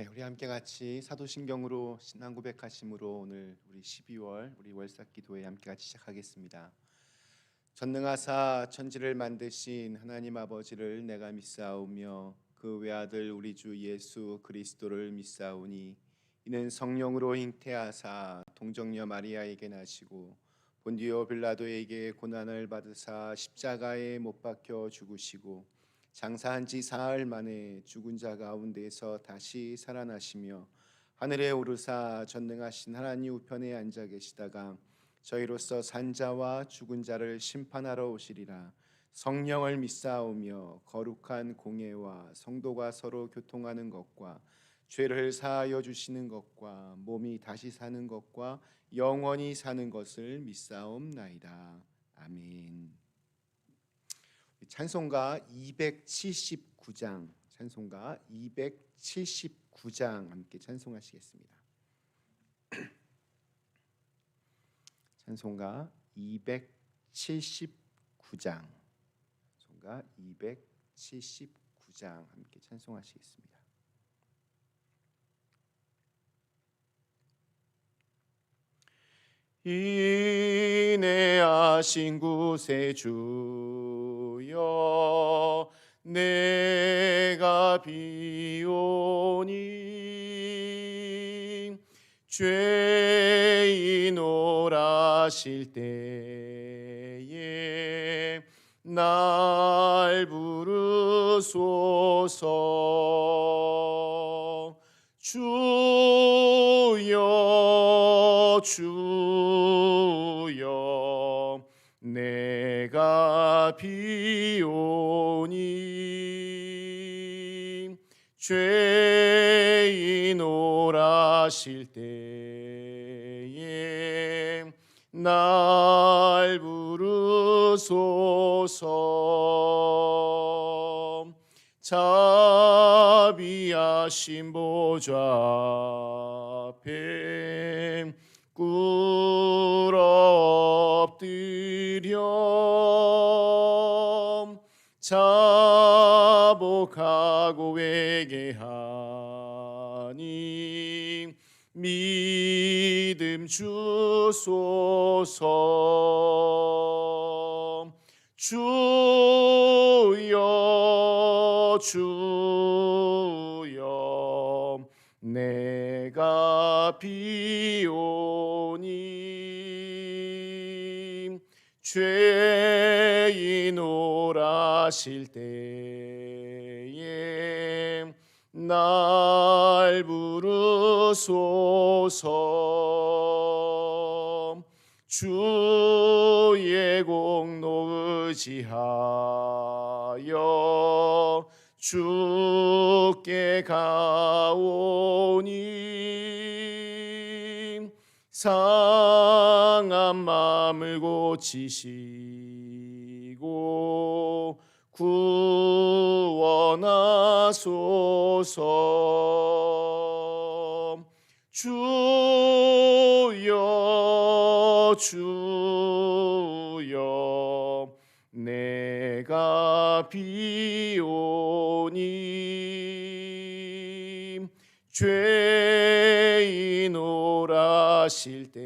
네, 우리 함께 같이 사도신경으로 신앙 고백하심으로 오늘 우리 12월 우리 월삭 기도회 함께 같이 시작하겠습니다. 전능하사 천지를 만드신 하나님 아버지를 내가 믿사오며 그 외아들 우리 주 예수 그리스도를 믿사오니 이는 성령으로 잉태하사 동정녀 마리아에게 나시고 본디오 빌라도에게 고난을 받으사 십자가에 못 박혀 죽으시고 장사한 지 사흘 만에 죽은 자 가운데서 다시 살아나시며 하늘에 오르사 전능하신 하나님 우편에 앉아 계시다가 저희로서 산 자와 죽은 자를 심판하러 오시리라. 성령을 믿사오며 거룩한 공예와 성도가 서로 교통하는 것과 죄를 사하여 주시는 것과 몸이 다시 사는 것과 영원히 사는 것을 믿사옵나이다. 아멘. 찬송가 279장, 찬송가 279장 함께 찬송하시겠습니다. 찬송가 279장, 찬송가 279장 함께 찬송하시겠습니다. 인내하신 구세주여 내가 비오니 죄인 오라실 때에 날 부르소서. 주여 주여 내가 비오니 죄인 오라실 때에 날 부르소서. 자비하신 보좌 앞에 꿇어 엎드려 자복하고 회개하니 믿음 주소서. 주여 주여 내가 비오니 죄인 오라실 때에 날 부르소서. 주의 공로 의지하여 주께 가오니 상한 마음을 고치시고 구원하소서. 주여 주여 내가 비오니 죄인 오라실 때에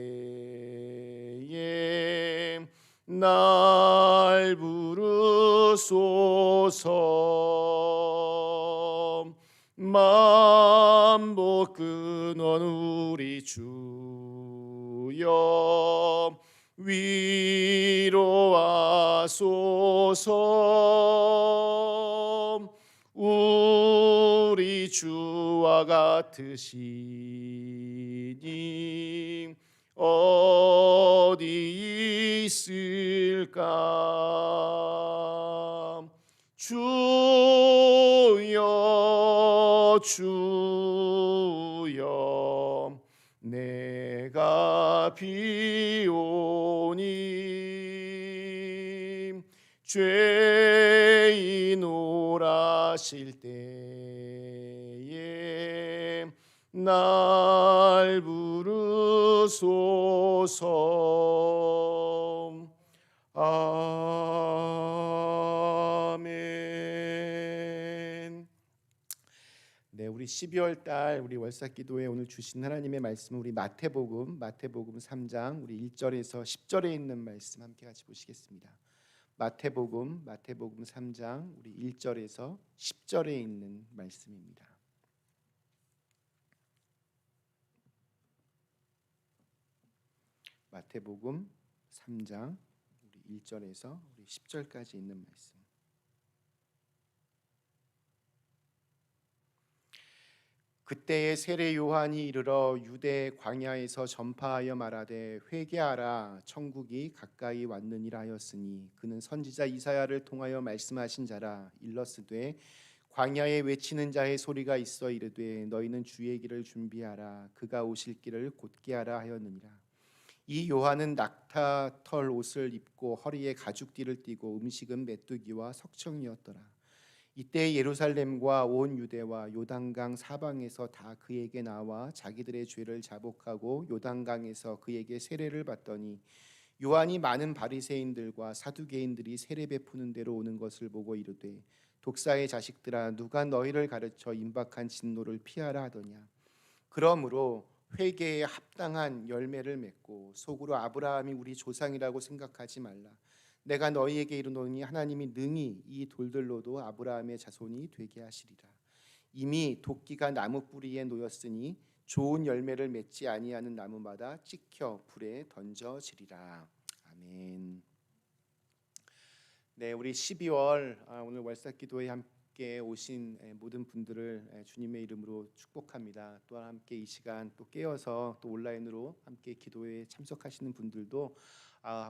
날 부르소서. 만복 근원 우리 주여 위로하소서. 우리 주와 같으시니 어디 있을까. 주여 주여 내가 비오니 죄인 오라실 때에 날 부르소서. 아멘. 네, 우리 12월 달 우리 월삭기도에 오늘 주신 하나님의 말씀은 우리 마태복음 3장 우리 1절에서 10절에 있는 말씀 함께 같이 보시겠습니다. 마태복음 3장 우리 1절에서 10절에 있는 말씀입니다. 마태복음 3장 우리 1절에서 우리 10절까지 있는 말씀. 그때에 세례 요한이 이르러 유대 광야에서 전파하여 말하되 회개하라 천국이 가까이 왔느니라 하였으니 그는 선지자 이사야를 통하여 말씀하신 자라. 일러스되 광야에 외치는 자의 소리가 있어 이르되 너희는 주의 길을 준비하라 그가 오실 길을 곧게 하라 하였느니라. 이 요한은 낙타털 옷을 입고 허리에 가죽띠를 띠고 음식은 메뚜기와 석청이었더라. 이때 예루살렘과 온 유대와 요단강 사방에서 다 그에게 나와 자기들의 죄를 자복하고 요단강에서 그에게 세례를 받더니 요한이 많은 바리새인들과 사두개인들이 세례 베푸는 대로 오는 것을 보고 이르되 독사의 자식들아 누가 너희를 가르쳐 임박한 진노를 피하라 하더냐. 그러므로 회개에 합당한 열매를 맺고 속으로 아브라함이 우리 조상이라고 생각하지 말라. 내가 너희에게 이르노니 하나님이 능히 이 돌들로도 아브라함의 자손이 되게 하시리라. 이미 도끼가 나무 뿌리에 놓였으니 좋은 열매를 맺지 아니하는 나무마다 찍혀 불에 던져지리라. 아멘. 네, 우리 12월 오늘 월삭기도에 함께 오신 모든 분들을 주님의 이름으로 축복합니다. 또한 함께 이 시간 또 깨어서 또 온라인으로 함께 기도에 참석하시는 분들도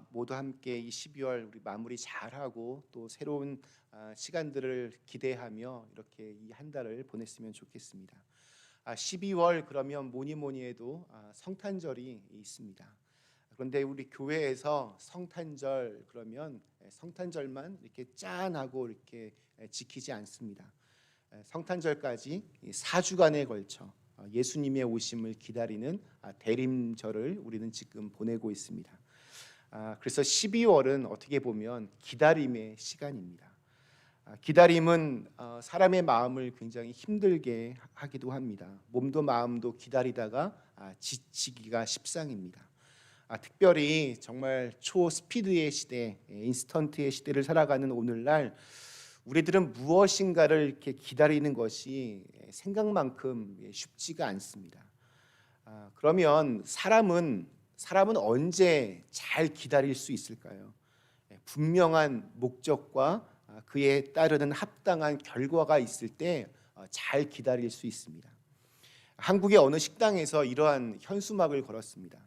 모두 함께 이 12월 우리 마무리 잘하고 또 새로운 시간들을 기대하며 이렇게 이 한 달을 보냈으면 좋겠습니다. 12월 그러면 뭐니 해도 성탄절이 있습니다. 그런데 우리 교회에서 성탄절 그러면 성탄절만 이렇게 짠하고 이렇게 지키지 않습니다. 성탄절까지 4주간에 걸쳐 예수님의 오심을 기다리는 대림절을 우리는 지금 보내고 있습니다. 그래서 12월은 어떻게 보면 기다림의 시간입니다. 기다림은 사람의 마음을 굉장히 힘들게 하기도 합니다. 몸도 마음도 기다리다가 지치기가 십상입니다. 특별히 정말 초스피드의 시대, 인스턴트의 시대를 살아가는 오늘날 우리들은 무엇인가를 이렇게 기다리는 것이 생각만큼 쉽지가 않습니다. 그러면 사람은 언제 잘 기다릴 수 있을까요? 분명한 목적과 그에 따르는 합당한 결과가 있을 때 잘 기다릴 수 있습니다. 한국의 어느 식당에서 이러한 현수막을 걸었습니다.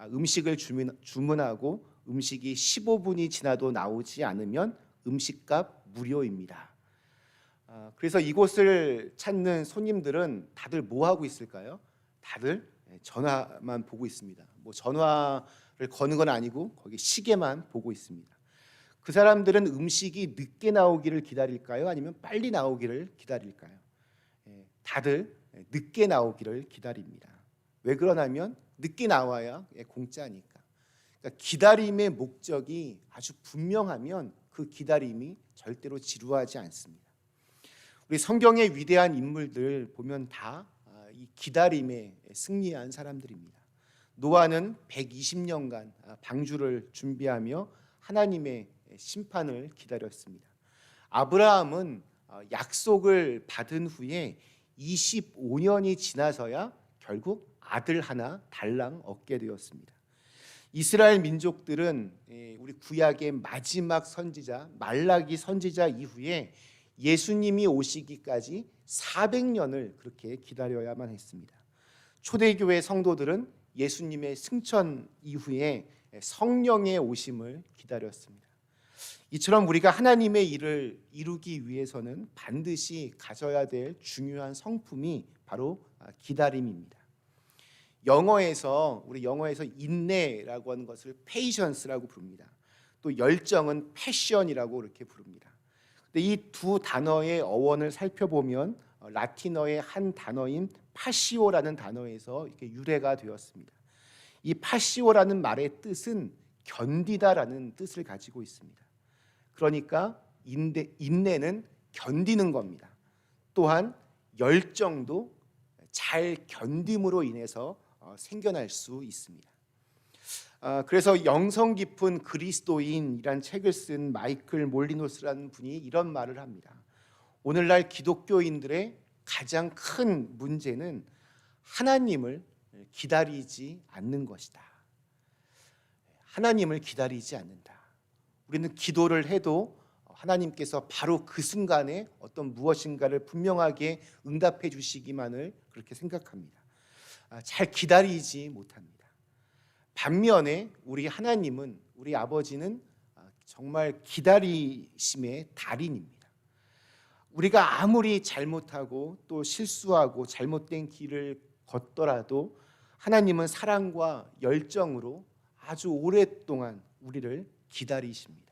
음식을 주문하고 음식이 15분이 지나도 나오지 않으면 음식값 무료입니다. 그래서 이곳을 찾는 손님들은 다들 뭐 하고 있을까요? 다들 전화만 보고 있습니다. 뭐 전화를 거는 건 아니고 거기 시계만 보고 있습니다. 그 사람들은 음식이 늦게 나오기를 기다릴까요? 아니면 빨리 나오기를 기다릴까요? 다들 늦게 나오기를 기다립니다. 왜 그러냐면 늦게 나와야 공짜니까. 그러니까 기다림의 목적이 아주 분명하면 그 기다림이 절대로 지루하지 않습니다. 우리 성경의 위대한 인물들 보면 다 이 기다림에 승리한 사람들입니다. 노아는 120년간 방주를 준비하며 하나님의 심판을 기다렸습니다. 아브라함은 약속을 받은 후에 25년이 지나서야 결국 아들 하나 달랑 얻게 되었습니다. 이스라엘 민족들은 우리 구약의 마지막 선지자 말라기 선지자 이후에 예수님이 오시기까지 400년을 그렇게 기다려야만 했습니다. 초대교회 성도들은 예수님의 승천 이후에 성령의 오심을 기다렸습니다. 이처럼 우리가 하나님의 일을 이루기 위해서는 반드시 가져야 될 중요한 성품이 바로 기다림입니다. 우리 영어에서 인내라고 하는 것을 patience라고 부릅니다. 또 열정은 passion이라고 이렇게 부릅니다. 근데 이 두 단어의 어원을 살펴보면 라틴어의 한 단어인 파시오라는 단어에서 이렇게 유래가 되었습니다. 이 파시오라는 말의 뜻은 견디다라는 뜻을 가지고 있습니다. 그러니까 인내는 견디는 겁니다. 또한 열정도 잘 견딤으로 인해서 생겨날 수 있습니다. 그래서 영성 깊은 그리스도인이란 책을 쓴 마이클 몰리노스라는 분이 이런 말을 합니다. 오늘날 기독교인들의 가장 큰 문제는 하나님을 기다리지 않는 것이다. 하나님을 기다리지 않는다. 우리는 기도를 해도 하나님께서 바로 그 순간에 어떤 무엇인가를 분명하게 응답해 주시기만을 그렇게 생각합니다. 잘 기다리지 못합니다. 반면에 우리 하나님은, 우리 아버지는 정말 기다리심의 달인입니다. 우리가 아무리 잘못하고 또 실수하고 잘못된 길을 걷더라도 하나님은 사랑과 열정으로 아주 오랫동안 우리를 기다리십니다.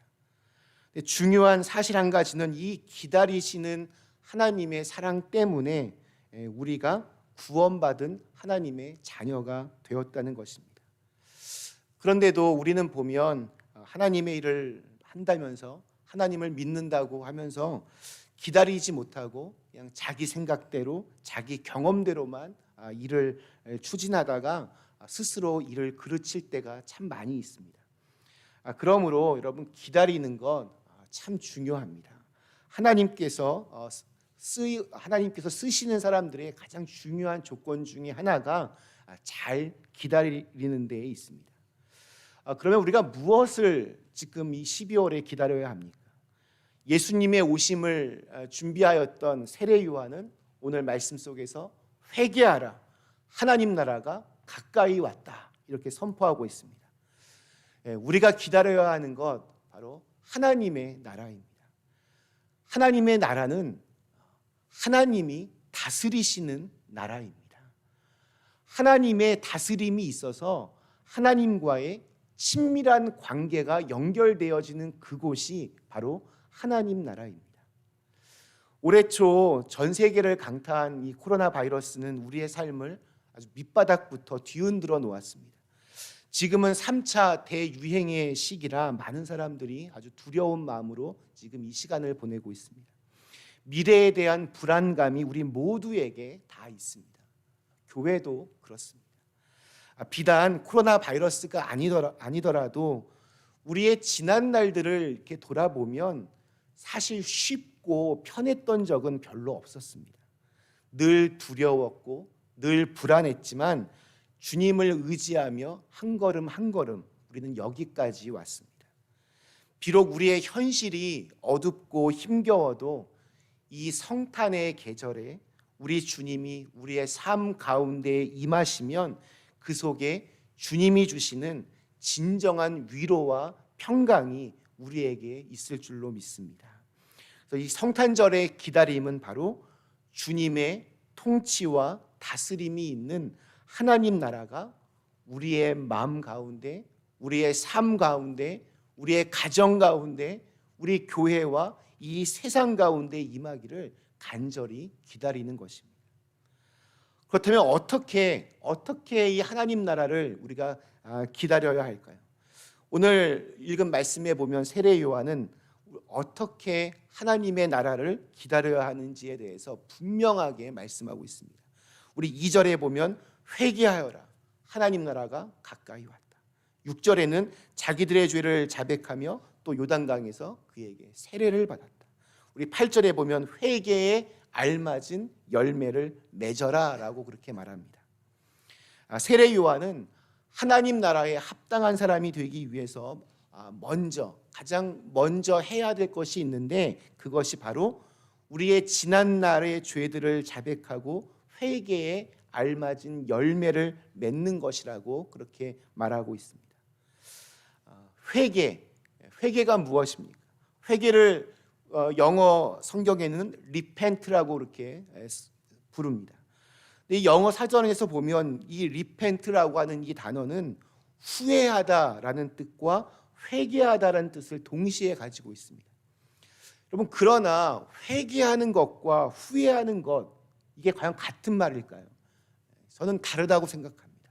중요한 사실 한 가지는 이 기다리시는 하나님의 사랑 때문에 우리가 구원받은 하나님의 자녀가 되었다는 것입니다. 그런데도 우리는 보면 하나님의 일을 한다면서 하나님을 믿는다고 하면서 기다리지 못하고 그냥 자기 생각대로 자기 경험대로만 일을 추진하다가 스스로 일을 그르칠 때가 참 많이 있습니다. 그러므로 여러분, 기다리는 건 참 중요합니다. 하나님께서 쓰시는 사람들의 가장 중요한 조건 중에 하나가 잘 기다리는 데에 있습니다. 그러면 우리가 무엇을 지금 이 12월에 기다려야 합니까? 예수님의 오심을 준비하였던 세례 요한은 오늘 말씀 속에서 회개하라, 하나님 나라가 가까이 왔다, 이렇게 선포하고 있습니다. 우리가 기다려야 하는 것 바로 하나님의 나라입니다. 하나님의 나라는 하나님이 다스리시는 나라입니다. 하나님의 다스림이 있어서 하나님과의 친밀한 관계가 연결되어지는 그곳이 바로 하나님 나라입니다. 올해 초 전 세계를 강타한 이 코로나 바이러스는 우리의 삶을 아주 밑바닥부터 뒤흔들어 놓았습니다. 지금은 3차 대유행의 시기라 많은 사람들이 아주 두려운 마음으로 지금 이 시간을 보내고 있습니다. 미래에 대한 불안감이 우리 모두에게 다 있습니다. 교회도 그렇습니다. 비단 코로나 바이러스가 아니더라도 우리의 지난 날들을 이렇게 돌아보면 사실 쉽고 편했던 적은 별로 없었습니다. 늘 두려웠고 늘 불안했지만 주님을 의지하며 한 걸음 한 걸음 우리는 여기까지 왔습니다. 비록 우리의 현실이 어둡고 힘겨워도 이 성탄의 계절에 우리 주님이 우리의 삶 가운데 임하시면 그 속에 주님이 주시는 진정한 위로와 평강이 우리에게 있을 줄로 믿습니다. 그래서 이 성탄절의 기다림은 바로 주님의 통치와 다스림이 있는 하나님 나라가 우리의 마음 가운데, 우리의 삶 가운데, 우리의 가정 가운데, 우리 교회와 이 세상 가운데 임하기를 간절히 기다리는 것입니다. 그렇다면 어떻게 이 하나님 나라를 우리가 기다려야 할까요? 오늘 읽은 말씀에 보면 세례 요한은 어떻게 하나님의 나라를 기다려야 하는지에 대해서 분명하게 말씀하고 있습니다. 우리 2절에 보면 회개하여라, 하나님 나라가 가까이 왔다. 6절에는 자기들의 죄를 자백하며 또 요단강에서 그에게 세례를 받았다. 우리 8절에 보면 회개에 알맞은 열매를 맺어라 라고 그렇게 말합니다. 세례 요한은 하나님 나라에 합당한 사람이 되기 위해서 가장 먼저 해야 될 것이 있는데 그것이 바로 우리의 지난 날의 죄들을 자백하고 회개에 알맞은 열매를 맺는 것이라고 그렇게 말하고 있습니다. 회개가 무엇입니까? 회개를 영어 성경에는 repent라고 그렇게 부릅니다. 이 영어 사전에서 보면 이 repent라고 하는 이 단어는 후회하다라는 뜻과 회개하다라는 뜻을 동시에 가지고 있습니다. 여러분, 그러나 회개하는 것과 후회하는 것, 이게 과연 같은 말일까요? 저는 다르다고 생각합니다.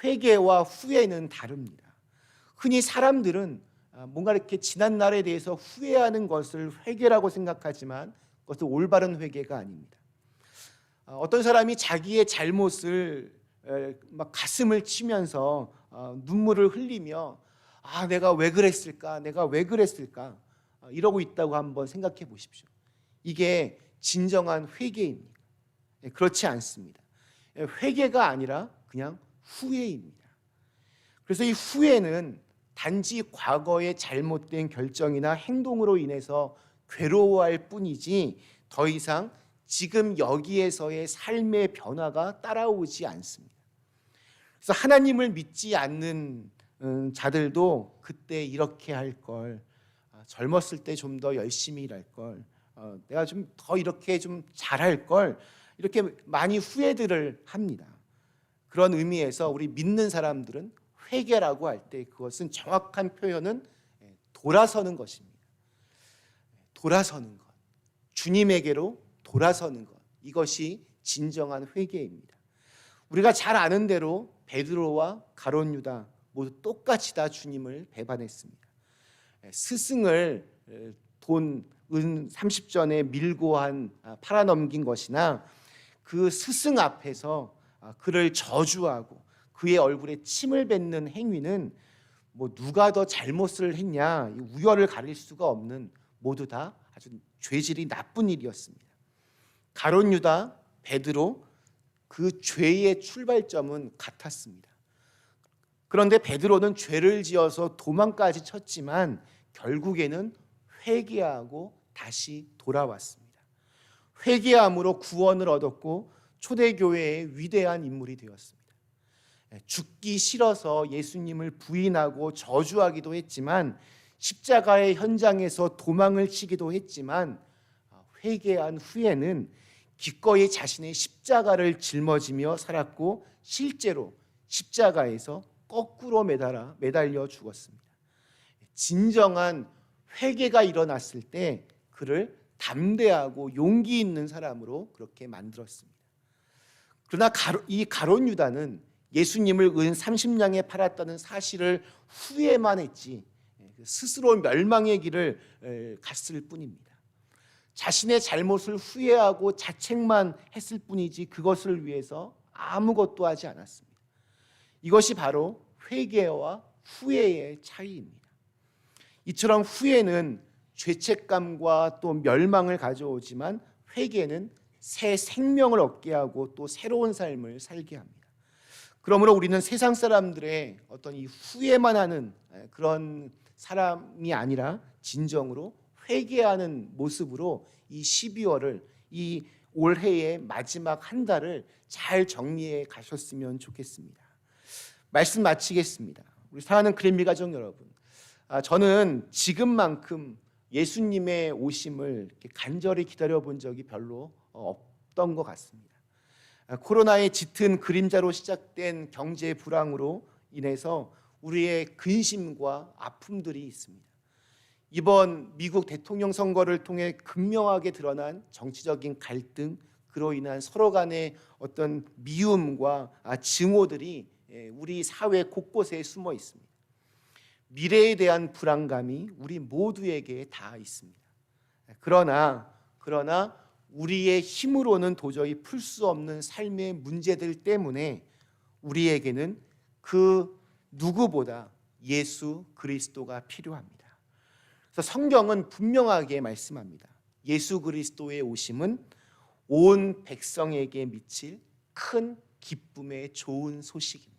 회개와 후회는 다릅니다. 흔히 사람들은 뭔가 이렇게 지난 날에 대해서 후회하는 것을 회개라고 생각하지만 그것은 올바른 회개가 아닙니다. 어떤 사람이 자기의 잘못을 막 가슴을 치면서 눈물을 흘리며 내가 왜 그랬을까? 내가 왜 그랬을까? 이러고 있다고 한번 생각해 보십시오. 이게 진정한 회개입니다. 그렇지 않습니다. 회개가 아니라 그냥 후회입니다. 그래서 이 후회는 단지 과거의 잘못된 결정이나 행동으로 인해서 괴로워할 뿐이지 더 이상 지금 여기에서의 삶의 변화가 따라오지 않습니다. 그래서 하나님을 믿지 않는 자들도 그때 이렇게 할 걸, 젊었을 때 좀 더 열심히 일할 걸, 내가 좀 더 이렇게 좀 잘할 걸, 이렇게 많이 후회들을 합니다. 그런 의미에서 우리 믿는 사람들은 회개라고 할 때 그것은 정확한 표현은 돌아서는 것입니다. 돌아서는 것, 주님에게로 돌아서는 것, 이것이 진정한 회개입니다. 우리가 잘 아는 대로 베드로와 가룟 유다 모두 똑같이 다 주님을 배반했습니다. 스승을 돈, 은 30전에 밀고 팔아넘긴 것이나 그 스승 앞에서 그를 저주하고 그의 얼굴에 침을 뱉는 행위는 누가 더 잘못을 했냐, 우열을 가릴 수가 없는 모두 다 아주 죄질이 나쁜 일이었습니다. 가룟 유다, 베드로, 그 죄의 출발점은 같았습니다. 그런데 베드로는 죄를 지어서 도망까지 쳤지만 결국에는 회개하고 다시 돌아왔습니다. 회개함으로 구원을 얻었고 초대교회의 위대한 인물이 되었습니다. 죽기 싫어서 예수님을 부인하고 저주하기도 했지만 십자가의 현장에서 도망을 치기도 했지만 회개한 후에는 기꺼이 자신의 십자가를 짊어지며 살았고 실제로 십자가에서 거꾸로 매달려 죽었습니다. 진정한 회개가 일어났을 때 그를 담대하고 용기 있는 사람으로 그렇게 만들었습니다. 그러나 이 가룟 유다는 예수님을 은 30냥에 팔았다는 사실을 후회만 했지 스스로 멸망의 길을 갔을 뿐입니다. 자신의 잘못을 후회하고 자책만 했을 뿐이지 그것을 위해서 아무것도 하지 않았습니다. 이것이 바로 회개와 후회의 차이입니다. 이처럼 후회는 죄책감과 또 멸망을 가져오지만 회개는 새 생명을 얻게 하고 또 새로운 삶을 살게 합니다. 그러므로 우리는 세상 사람들의 어떤 이 후회만 하는 그런 사람이 아니라 진정으로 회개하는 모습으로 이 12월을, 이 올해의 마지막 한 달을 잘 정리해 가셨으면 좋겠습니다. 말씀 마치겠습니다. 우리 사랑하는 그랜미 가족 여러분, 저는 지금만큼 예수님의 오심을 간절히 기다려본 적이 별로 없던 것 같습니다. 코로나의 짙은 그림자로 시작된 경제 불황으로 인해서 우리의 근심과 아픔들이 있습니다. 이번 미국 대통령 선거를 통해 극명하게 드러난 정치적인 갈등, 그로 인한 서로 간의 어떤 미움과 증오들이 우리 사회 곳곳에 숨어 있습니다. 미래에 대한 불안감이 우리 모두에게 다 있습니다. 그러나 우리의 힘으로는 도저히 풀 수 없는 삶의 문제들 때문에 우리에게는 그 누구보다 예수 그리스도가 필요합니다. 그래서 성경은 분명하게 말씀합니다. 예수 그리스도의 오심은 온 백성에게 미칠 큰 기쁨의 좋은 소식입니다.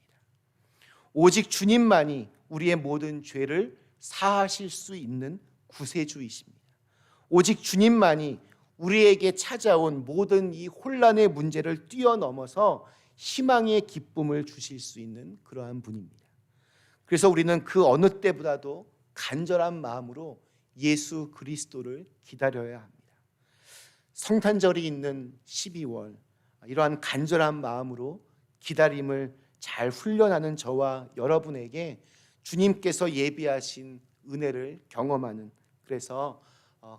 오직 주님만이 우리의 모든 죄를 사하실 수 있는 구세주이십니다. 오직 주님만이 우리에게 찾아온 모든 이 혼란의 문제를 뛰어넘어서 희망의 기쁨을 주실 수 있는 그러한 분입니다. 그래서 우리는 그 어느 때보다도 간절한 마음으로 예수 그리스도를 기다려야 합니다. 성탄절이 있는 12월, 이러한 간절한 마음으로 기다림을 잘 훈련하는 저와 여러분에게 주님께서 예비하신 은혜를 경험하는, 그래서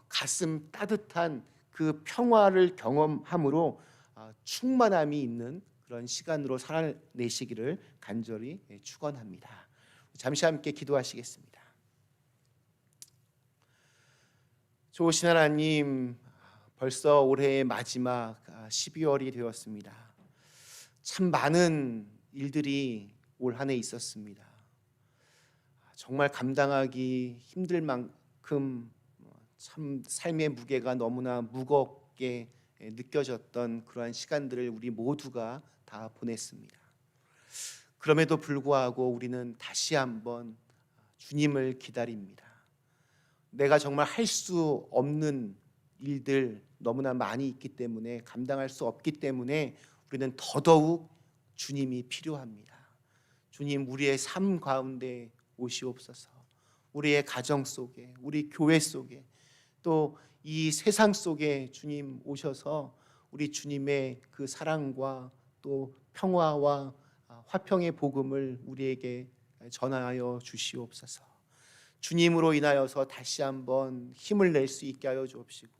가슴 따뜻한 그 평화를 경험함으로 충만함이 있는 그런 시간으로 살아내시기를 간절히 축원합니다. 잠시 함께 기도하시겠습니다. 좋으신 하나님, 벌써 올해의 마지막 12월이 되었습니다. 참 많은 일들이 올 한 해 있었습니다. 정말 감당하기 힘들 만큼 참 삶의 무게가 너무나 무겁게 느껴졌던 그러한 시간들을 우리 모두가 다 보냈습니다. 그럼에도 불구하고 우리는 다시 한번 주님을 기다립니다. 내가 정말 할 수 없는 일들 너무나 많이 있기 때문에, 감당할 수 없기 때문에 우리는 더더욱 주님이 필요합니다. 주님, 우리의 삶 가운데 오시옵소서. 우리의 가정 속에, 우리 교회 속에, 또 이 세상 속에 주님 오셔서 우리 주님의 그 사랑과 또 평화와 화평의 복음을 우리에게 전하여 주시옵소서. 주님으로 인하여서 다시 한번 힘을 낼 수 있게 하여 주옵시고,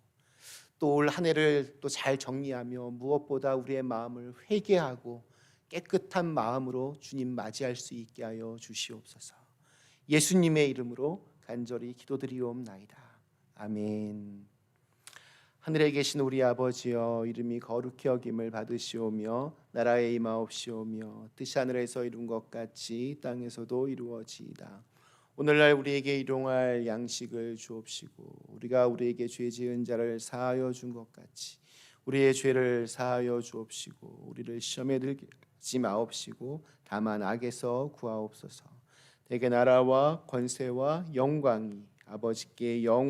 또 올 한 해를 또 잘 정리하며 무엇보다 우리의 마음을 회개하고 깨끗한 마음으로 주님 맞이할 수 있게 하여 주시옵소서. 예수님의 이름으로 간절히 기도드리옵나이다. 아멘. 하늘에 계신 우리 아버지여, 이름이 거룩히 여김을 받으시오며 나라에 임하옵시오며 뜻이 하늘에서 이룬 것 같이 땅에서도 이루어지이다. 오늘날 우리에게 일용할 양식을 주옵시고, 우리가 우리에게 죄 지은 자를 사하여 준 것 같이 우리의 죄를 사하여 주옵시고, 우리를 시험에 들지 마옵시고 다만 악에서 구하옵소서. 대개 나라와 권세와 영광이 아버지께 영원히